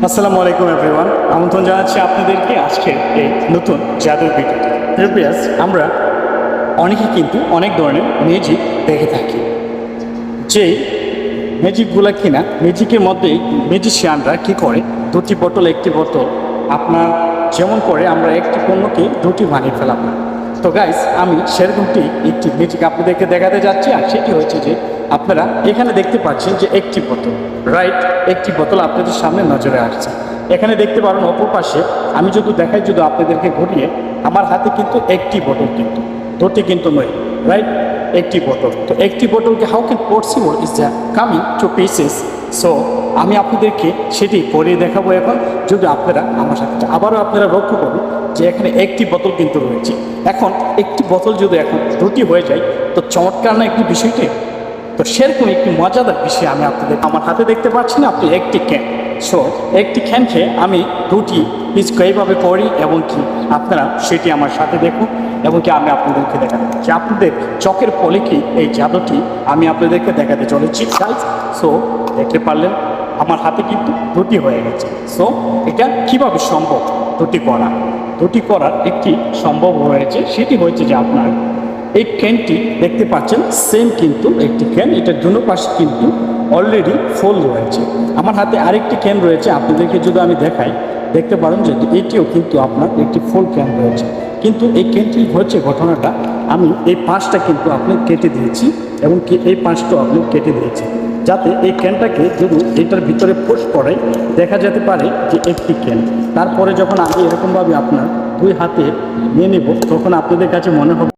আসসালামু আলাইকুম এভরিওয়ান, আমন্ত্রণ জানাচ্ছি আপনাদেরকে আজকের এই নতুন জাদুর ভিডিওতে। প্রিভিয়াস আমরা অনেকে কিন্তু অনেক ধরনের ম্যাজিক দেখে থাকি, যেই ম্যাজিকগুলো কিনা ম্যাজিকের মধ্যেই ম্যাজিশিয়ানরা কী করে, দুটি বোতল একটি বোতল আপনার যেমন করে আমরা একটি পণ্যকে দুটি বানিয়ে ফেলাম। তো গাইস, আমি সেরকমটি একটি ম্যাজিক আপনাদেরকে দেখাতে যাচ্ছি, আর সেটি হচ্ছে যে আপনারা এখানে দেখতে পাচ্ছেন যে একটি বোতল, রাইট, একটি বোতল আপনাদের সামনে নজরে আসছে। এখানে দেখতে পারেন অপর পাশে আমি যদি দেখাই, যদি আপনাদেরকে ঘুরিয়ে, আমার হাতে কিন্তু একটি বোতল, কিন্তু দুটি কিন্তু নয়, রাইট, একটি বোতল। তো একটি বোতলকে how can possible is the coming to pieces. So আমি আপনাদেরকে সেটি পরিয়ে দেখাবো এখন, যদি আপনারা আমার সাথে আবারও আপনারা লক্ষ্য করুন যে এখানে একটি বোতল কিন্তু রয়েছে। এখন একটি বোতল যদি এখন দুটি হয়ে যায়, তো চমৎকার না একটি বিষয়টি? তো সেরকম একটি মজাদার বিষয় আমি আপনাদের আমার হাতে দেখতে পাচ্ছি না, আপনি একটি ক্যান। সো একটি ক্যানকে আমি দুটি পিস এইভাবে করি, এবং কি আপনারা সেটি আমার সাথে দেখুন, এবং কি আমি আপনাদেরকে দেখাবো যে আপনাদের চোখের পলকে এই জাদুটি আমি আপনাদেরকে দেখাতে চলেছি গাইস। সো দেখতে পারলেন আমার হাতে কিন্তু দুটি হয়ে গেছে। সো এটা কিভাবে সম্ভব দুটি করার একটি সম্ভব হয়েছে, সেটি হয়েছে যে আপনার এই ক্যানটি দেখতে পাচ্ছেন সেম কিন্তু একটি ক্যান, এটার দুনো পাশে কিন্তু অলরেডি ফুল রয়েছে। আমার হাতে আরেকটি ক্যান রয়েছে, আপনাদেরকে যদি আমি দেখাই দেখতে পারেন যে এটিও কিন্তু আপনার একটি ফুল ক্যান রয়েছে। কিন্তু এই ক্যানটি হচ্ছে ঘটনাটা, আমি এই পাঁচটা কিন্তু আপনি কেটে দিয়েছি, এবং কি এই পাঁচটাও আপনি কেটে দিয়েছি, যাতে এই ক্যানটাকে যদি এটার ভিতরে পুশ করে দেখা যেতে পারে যে একটি ক্যান। তারপরে যখন আমি এরকমভাবে আপনার দুই হাতে নিয়ে নেব, তখন আপনাদের কাছে মনে হবে